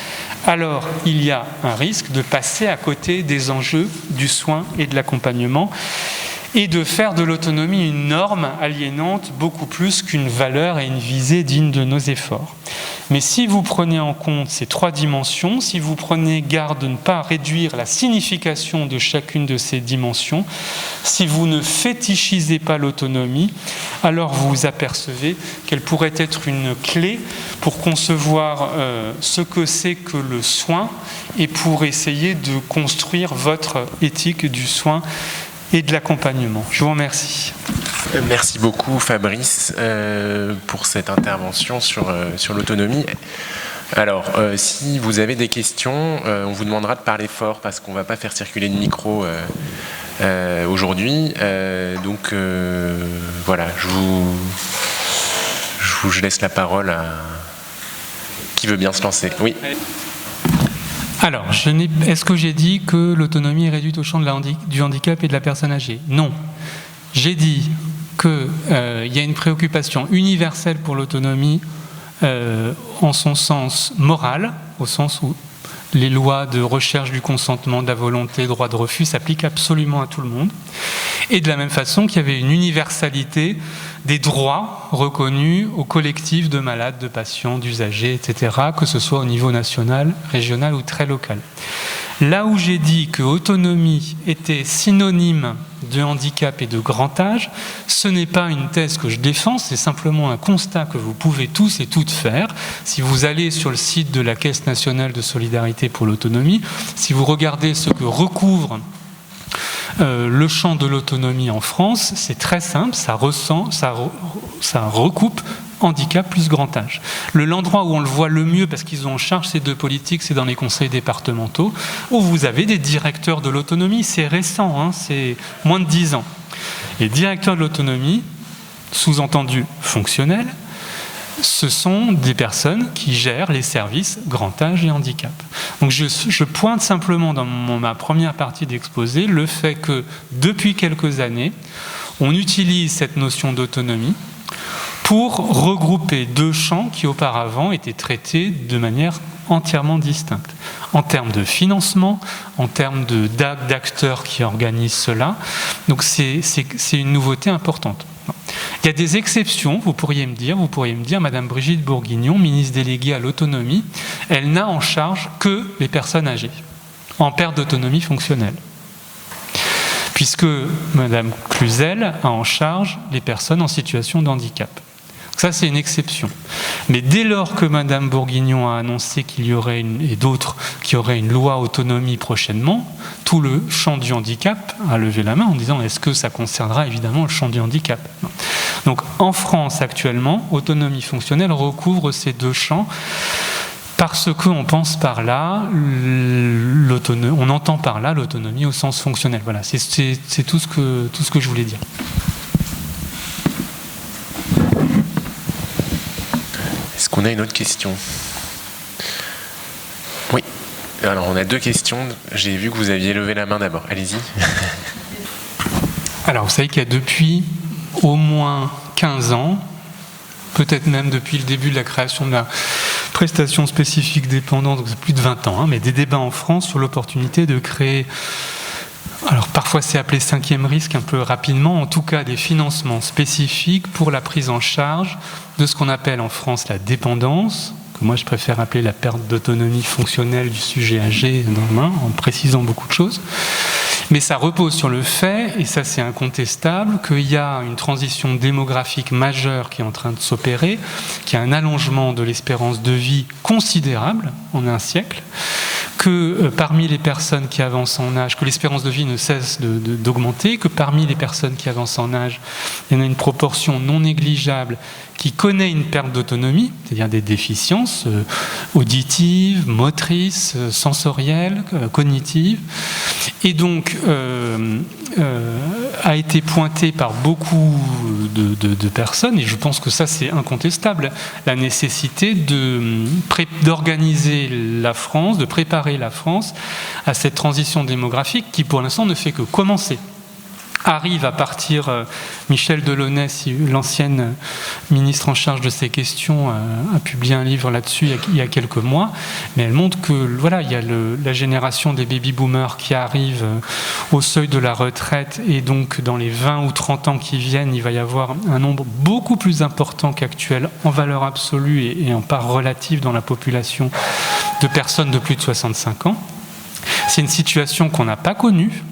Speaker 2: alors il y a un risque de passer à côté des enjeux du soin et de l'accompagnement, et de faire de l'autonomie une norme aliénante beaucoup plus qu'une valeur et une visée digne de nos efforts. Mais si vous prenez en compte ces trois dimensions, si vous prenez garde de ne pas réduire la signification de chacune de ces dimensions, si vous ne fétichisez pas l'autonomie, alors vous apercevez qu'elle pourrait être une clé pour concevoir ce que c'est que le soin et pour essayer de construire votre éthique du soin et de l'accompagnement. Je vous remercie.
Speaker 1: Merci beaucoup Fabrice pour cette intervention sur l'autonomie. Alors, si vous avez des questions, on vous demandera de parler fort parce qu'on ne va pas faire circuler de micro aujourd'hui. Donc voilà, je laisse la parole à qui veut bien se lancer. Oui.
Speaker 2: Alors, est-ce que j'ai dit que l'autonomie est réduite au champ du handicap et de la personne âgée? Non. J'ai dit qu'il y a une préoccupation universelle pour l'autonomie en son sens moral, au sens où les lois de recherche du consentement, de la volonté, droit de refus s'appliquent absolument à tout le monde. Et de la même façon qu'il y avait une universalité des droits reconnus au collectif de malades, de patients, d'usagers, etc., que ce soit au niveau national, régional ou très local. Là où j'ai dit que autonomie était synonyme de handicap et de grand âge, ce n'est pas une thèse que je défends, c'est simplement un constat que vous pouvez tous et toutes faire. Si vous allez sur le site de la Caisse nationale de solidarité pour l'autonomie, si vous regardez ce que recouvre le champ de l'autonomie en France, c'est très simple, ça recoupe handicap plus grand âge. L'endroit où on le voit le mieux, parce qu'ils ont en charge ces deux politiques, c'est dans les conseils départementaux, où vous avez des directeurs de l'autonomie. C'est récent, hein, c'est moins de 10 ans. Les directeurs de l'autonomie, sous-entendu fonctionnels, ce sont des personnes qui gèrent les services grand âge et handicap. Donc je pointe simplement dans ma première partie d'exposé le fait que depuis quelques années, on utilise cette notion d'autonomie pour regrouper deux champs qui auparavant étaient traités de manière entièrement distincte. En termes de financement, en termes d'acteurs qui organisent cela. Donc c'est une nouveauté importante. Il y a des exceptions, vous pourriez me dire, Madame Brigitte Bourguignon, ministre déléguée à l'autonomie, elle n'a en charge que les personnes âgées, en perte d'autonomie fonctionnelle. Puisque Madame Cluzel a en charge les personnes en situation de handicap. Ça, c'est une exception. Mais dès lors que Madame Bourguignon a annoncé qu'il y aurait et d'autres qu'il y aurait une loi autonomie prochainement, tout le champ du handicap a levé la main en disant est-ce que ça concernera évidemment le champ du handicap ? Donc en France actuellement, autonomie fonctionnelle recouvre ces deux champs parce qu'on pense par là on entend par là l'autonomie au sens fonctionnel. Voilà, c'est tout ce que je voulais dire.
Speaker 1: Est-ce qu'on a une autre question ? Oui. Alors, on a deux questions. J'ai vu que vous aviez levé la main d'abord. Allez-y.
Speaker 2: Alors, vous savez qu'il y a depuis au moins 15 ans, peut-être même depuis le début de la création de la prestation spécifique dépendante, donc c'est plus de 20 ans, mais des débats en France sur l'opportunité de créer, alors parfois c'est appelé 5e risque un peu rapidement, en tout cas des financements spécifiques pour la prise en charge de ce qu'on appelle en France la dépendance, que moi je préfère appeler la perte d'autonomie fonctionnelle du sujet âgé demain, en précisant beaucoup de choses. Mais ça repose sur le fait, et ça c'est incontestable, qu'il y a une transition démographique majeure qui est en train de s'opérer, qu'il y a un allongement de l'espérance de vie considérable en un siècle, que parmi les personnes qui avancent en âge, que l'espérance de vie ne cesse d'augmenter, que parmi les personnes qui avancent en âge, il y en a une proportion non négligeable qui connaît une perte d'autonomie, c'est-à-dire des déficiences auditives, motrices, sensorielles, cognitives, et donc a été pointé par beaucoup de personnes, et je pense que ça c'est incontestable, la nécessité d'organiser la France, de préparer la France à cette transition démographique qui pour l'instant ne fait que commencer. Arrive à partir, Michel Delaunay, l'ancienne ministre en charge de ces questions, a publié un livre là-dessus il y a quelques mois, mais elle montre que voilà, il y a la génération des baby-boomers qui arrive au seuil de la retraite, et donc dans les 20 ou 30 ans qui viennent, il va y avoir un nombre beaucoup plus important qu'actuel en valeur absolue et en part relative dans la population de personnes de plus de 65 ans. C'est une situation qu'on n'a pas connue,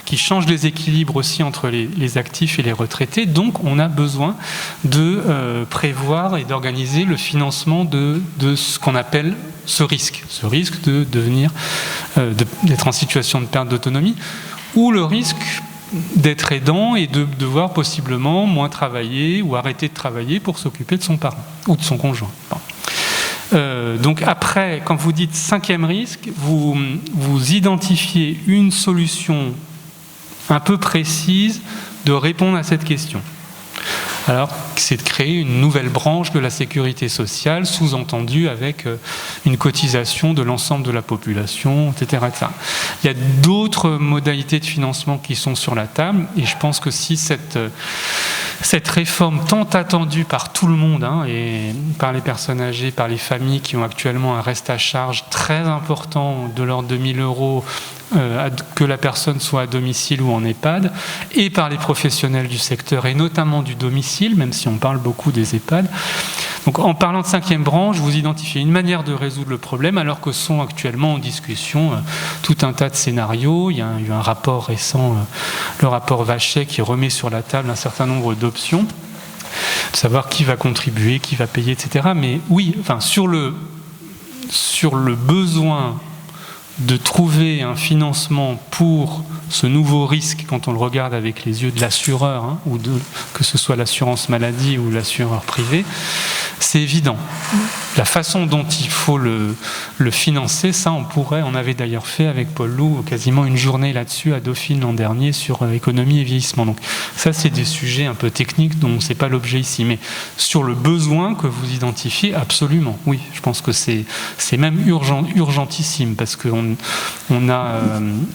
Speaker 2: qui change les équilibres aussi entre les actifs et les retraités. Donc on a besoin de prévoir et d'organiser le financement de ce qu'on appelle ce risque de devenir, d'être en situation de perte d'autonomie, ou le risque d'être aidant et de devoir possiblement moins travailler ou arrêter de travailler pour s'occuper de son parent ou de son conjoint. Donc après, quand vous dites 5e risque, vous identifiez une solution un peu précise de répondre à cette question. Alors, c'est de créer une nouvelle branche de la sécurité sociale, sous-entendue avec une cotisation de l'ensemble de la population, etc., etc. Il y a d'autres modalités de financement qui sont sur la table, et je pense que si cette réforme tant attendue par tout le monde, et par les personnes âgées, par les familles qui ont actuellement un reste à charge très important de l'ordre de 1 000 €, que la personne soit à domicile ou en EHPAD, et par les professionnels du secteur, et notamment du domicile, même si on parle beaucoup des EHPAD. Donc en parlant de 5e branche, vous identifiez une manière de résoudre le problème, alors que sont actuellement en discussion tout un tas de scénarios. Il y a eu un rapport récent, le rapport Vachet, qui remet sur la table un certain nombre d'options, de savoir qui va contribuer, qui va payer, etc. Mais oui, enfin, sur le besoin de trouver un financement pour ce nouveau risque, quand on le regarde avec les yeux de l'assureur, ou que ce soit l'assurance maladie ou l'assureur privé, c'est évident. La façon dont il faut le financer, ça on avait d'ailleurs fait avec Paul Loup quasiment une journée là-dessus à Dauphine l'an dernier sur économie et vieillissement. Donc ça c'est des sujets un peu techniques dont c'est pas l'objet ici, mais sur le besoin que vous identifiez, absolument, oui, je pense que c'est même urgentissime, parce qu'on a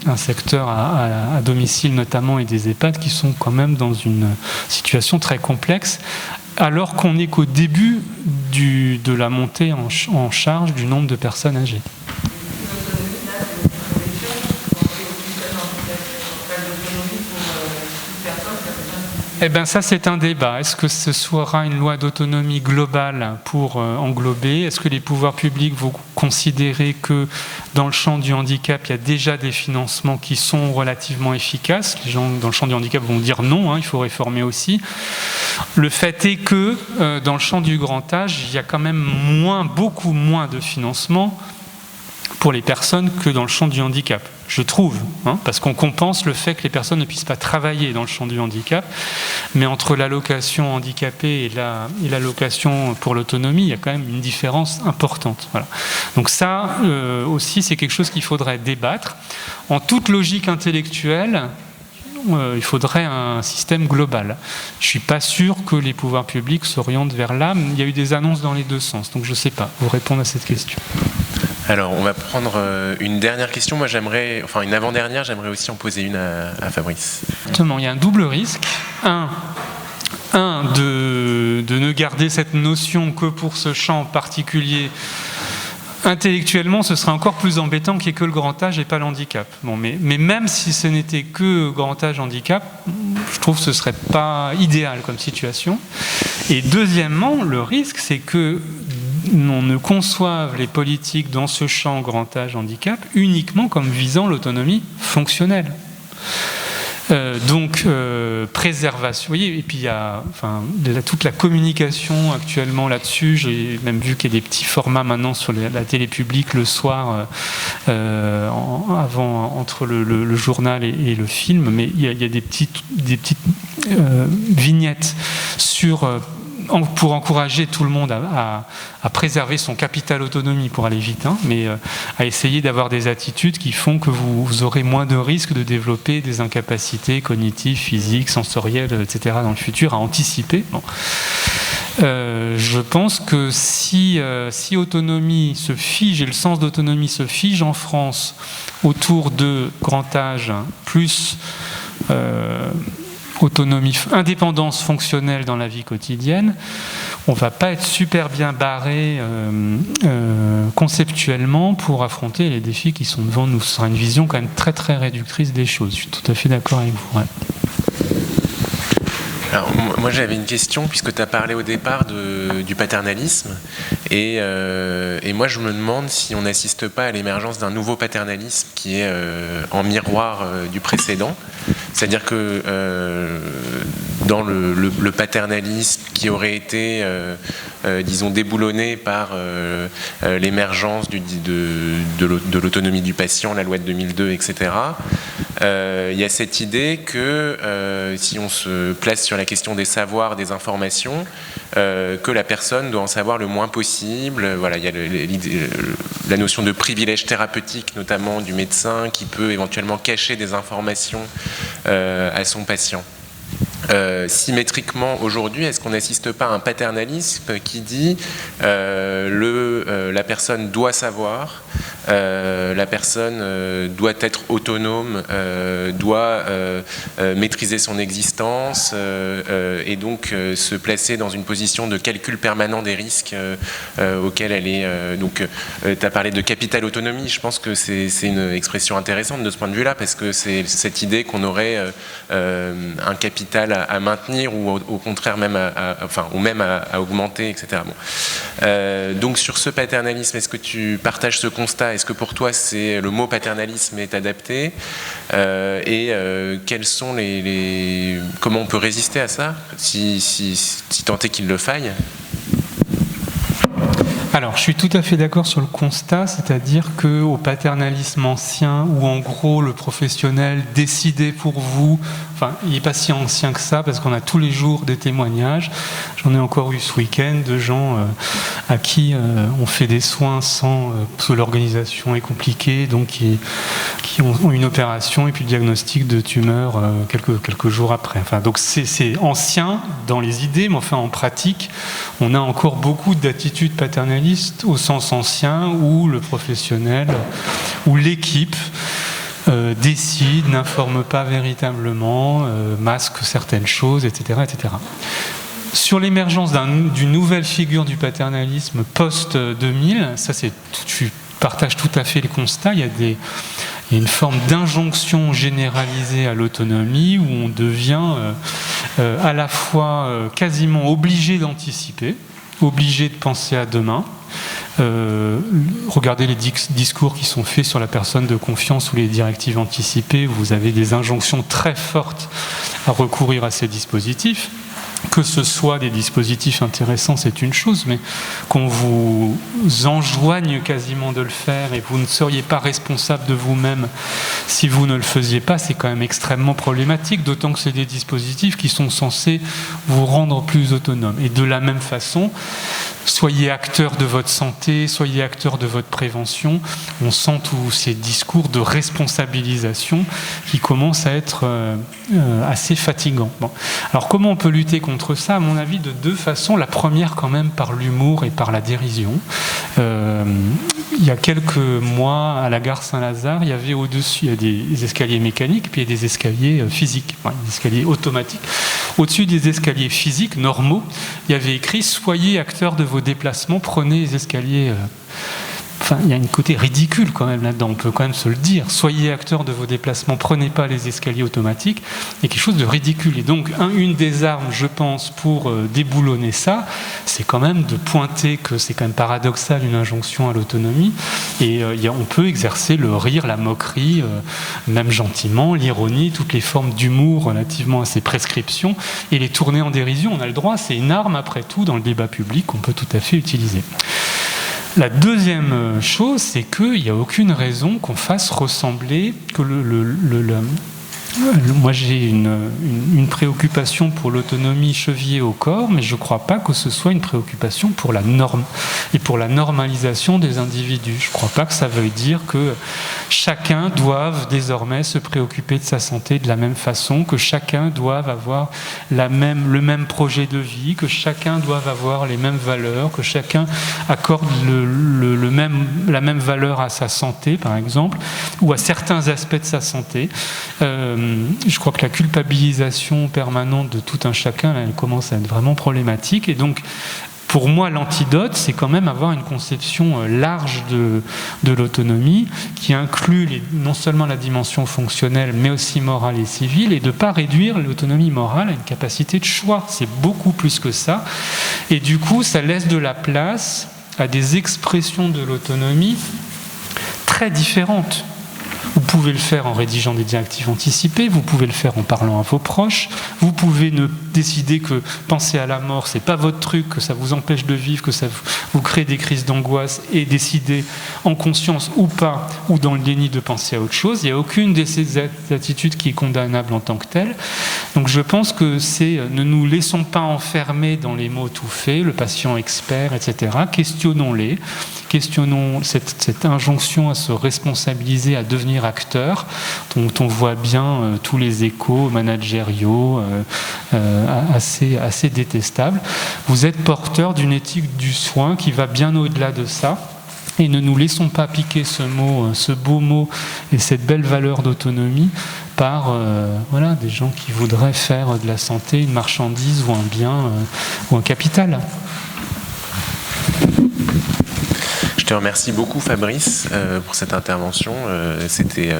Speaker 2: un secteur à domicile notamment, et des EHPAD qui sont quand même dans une situation très complexe, alors qu'on n'est qu'au début de la montée en charge du nombre de personnes âgées. Eh bien ça c'est un débat. Est-ce que ce sera une loi d'autonomie globale pour englober? Est-ce que les pouvoirs publics vont considérer que dans le champ du handicap, il y a déjà des financements qui sont relativement efficaces? Les gens dans le champ du handicap vont dire non, il faut réformer aussi. Le fait est que dans le champ du grand âge, il y a quand même beaucoup moins de financement pour les personnes que dans le champ du handicap, je trouve, parce qu'on compense le fait que les personnes ne puissent pas travailler dans le champ du handicap, mais entre l'allocation handicapée et l'allocation pour l'autonomie, il y a quand même une différence importante. Voilà. Donc ça aussi, c'est quelque chose qu'il faudrait débattre. En toute logique intellectuelle, il faudrait un système global. Je ne suis pas sûr que les pouvoirs publics s'orientent vers là, mais il y a eu des annonces dans les deux sens, donc je ne sais pas vous répondre à cette question.
Speaker 1: Alors, on va prendre une dernière question. Moi, une avant-dernière, j'aimerais aussi en poser une à Fabrice.
Speaker 2: Exactement, il y a un double risque. Un de ne garder cette notion que pour ce champ particulier. Intellectuellement, ce serait encore plus embêtant qu'il n'y ait que le grand âge et pas le handicap. Bon, mais même si ce n'était que grand âge handicap, je trouve que ce ne serait pas idéal comme situation. Et deuxièmement, le risque, c'est que on ne conçoive les politiques dans ce champ grand âge handicap uniquement comme visant l'autonomie fonctionnelle. Préservation, vous voyez, et puis il y a toute la communication actuellement là-dessus. J'ai même vu qu'il y a des petits formats maintenant sur la télé publique le soir, entre le journal et le film, mais il y a des petites vignettes pour encourager tout le monde à préserver son capital autonomie pour aller vite, mais à essayer d'avoir des attitudes qui font que vous aurez moins de risques de développer des incapacités cognitives, physiques, sensorielles, etc. dans le futur, à anticiper. Bon. Je pense que si autonomie se fige et le sens d'autonomie se fige en France autour de grand âge plus indépendance fonctionnelle dans la vie quotidienne, on ne va pas être super bien barré conceptuellement pour affronter les défis qui sont devant nous. Ce sera une vision quand même très très réductrice des choses. Je suis tout à fait d'accord avec vous. Ouais.
Speaker 1: Alors, moi j'avais une question, puisque tu as parlé au départ du paternalisme, et moi je me demande si on n'assiste pas à l'émergence d'un nouveau paternalisme qui est en miroir du précédent. C'est-à-dire que dans le paternalisme qui aurait été, disons, déboulonné par l'émergence de l'autonomie du patient, la loi de 2002, etc., il y a cette idée que si on se place sur la question des savoirs, des informations, que la personne doit en savoir le moins possible. Voilà, il y a la notion de privilège thérapeutique, notamment du médecin, qui peut éventuellement cacher des informations à son patient. Symétriquement, aujourd'hui, est-ce qu'on n'assiste pas à un paternalisme qui dit la personne doit savoir, la personne doit être autonome, doit maîtriser son existence et donc se placer dans une position de calcul permanent des risques auxquels elle est. Tu as parlé de capital autonomie, je pense que c'est une expression intéressante de ce point de vue-là, parce que c'est cette idée qu'on aurait un capital à maintenir ou au contraire même à augmenter, etc. Bon. Donc sur ce paternalisme, est-ce que tu partages ce constat? Est-ce que pour toi le mot paternalisme est adapté quels sont comment on peut résister à ça si tant est qu'il le faille?
Speaker 2: Alors, je suis tout à fait d'accord sur le constat, c'est-à-dire qu'au paternalisme ancien, où en gros le professionnel décidait pour vous, il n'est pas si ancien que ça, parce qu'on a tous les jours des témoignages. J'en ai encore eu ce week-end de gens à qui on fait des soins parce que l'organisation est compliquée, donc qui ont une opération et puis le diagnostic de tumeur quelques jours après. Donc c'est ancien dans les idées, mais en pratique, on a encore beaucoup d'attitudes paternalistes au sens ancien où le professionnel, où l'équipe décide, n'informe pas véritablement, masque certaines choses, etc. etc. Sur l'émergence d'une nouvelle figure du paternalisme post-2000, je partage tout à fait le constat, il y a une forme d'injonction généralisée à l'autonomie où on devient à la fois quasiment obligé d'anticiper, obligé de penser à demain. Regardez les discours qui sont faits sur la personne de confiance ou les directives anticipées, vous avez des injonctions très fortes à recourir à ces dispositifs. Que ce soit des dispositifs intéressants, c'est une chose, mais qu'on vous enjoigne quasiment de le faire et vous ne seriez pas responsable de vous-même si vous ne le faisiez pas, c'est quand même extrêmement problématique, d'autant que c'est des dispositifs qui sont censés vous rendre plus autonome. Et de la même façon, soyez acteur de votre santé, soyez acteur de votre prévention. On sent tous ces discours de responsabilisation qui commencent à être assez fatigants. Bon. Alors comment on peut lutter contre ça? À mon avis, de deux façons. La première, quand même, par l'humour et par la dérision. Il y a quelques mois, à la gare Saint-Lazare, il y avait au-dessus, il y a des escaliers mécaniques, puis il y a des escaliers physiques, des escaliers automatiques. Au-dessus des escaliers physiques, normaux, il y avait écrit « Soyez acteurs de vos déplacements, prenez les escaliers... Enfin, il y a un côté ridicule quand même là-dedans, on peut quand même se le dire. Soyez acteurs de vos déplacements, prenez pas les escaliers automatiques. Il y a quelque chose de ridicule. Et donc, une des armes, je pense, pour déboulonner ça, c'est quand même de pointer que c'est quand même paradoxal une injonction à l'autonomie. Et on peut exercer le rire, la moquerie, même gentiment, l'ironie, toutes les formes d'humour relativement à ces prescriptions, et les tourner en dérision. On a le droit, c'est une arme après tout dans le débat public qu'on peut tout à fait utiliser. La deuxième chose, c'est qu'il n'y a aucune raison qu'on fasse ressembler que moi j'ai une préoccupation pour l'autonomie chevillée au corps, mais je ne crois pas que ce soit une préoccupation pour la norme et pour la normalisation des individus. Je ne crois pas que ça veuille dire que chacun doive désormais se préoccuper de sa santé de la même façon, que chacun doive avoir le même projet de vie, que chacun doive avoir les mêmes valeurs, que chacun accorde la même valeur à sa santé, par exemple, ou à certains aspects de sa santé. Je crois que la culpabilisation permanente de tout un chacun, là, elle commence à être vraiment problématique. Et donc, pour moi, l'antidote, c'est quand même avoir une conception large de l'autonomie qui inclut non seulement la dimension fonctionnelle, mais aussi morale et civile, et de ne pas réduire l'autonomie morale à une capacité de choix. C'est beaucoup plus que ça. Et du coup, ça laisse de la place à des expressions de l'autonomie très différentes. Vous pouvez le faire en rédigeant des directives anticipées, vous pouvez le faire en parlant à vos proches, vous pouvez décider que penser à la mort, c'est pas votre truc, que ça vous empêche de vivre, que ça vous crée des crises d'angoisse, et décider en conscience ou pas, ou dans le déni de penser à autre chose. Il n'y a aucune de ces attitudes qui est condamnable en tant que telle. Donc je pense que ne nous laissons pas enfermer dans les mots tout faits, le patient expert, etc. Questionnons-les, questionnons cette injonction à se responsabiliser, à devenir acteur, dont on voit bien tous les échos managériaux assez détestables. Vous êtes porteur d'une éthique du soin qui va bien au-delà de ça. Et ne nous laissons pas piquer ce beau mot et cette belle valeur d'autonomie par des gens qui voudraient faire de la santé une marchandise ou un bien ou un capital.
Speaker 1: Je te remercie beaucoup, Fabrice, pour cette intervention. C'était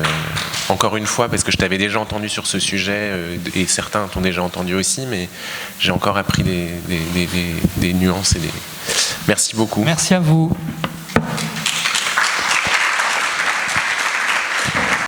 Speaker 1: encore une fois, parce que je t'avais déjà entendu sur ce sujet, et certains t'ont déjà entendu aussi, mais j'ai encore appris des nuances. Merci beaucoup.
Speaker 2: Merci à vous.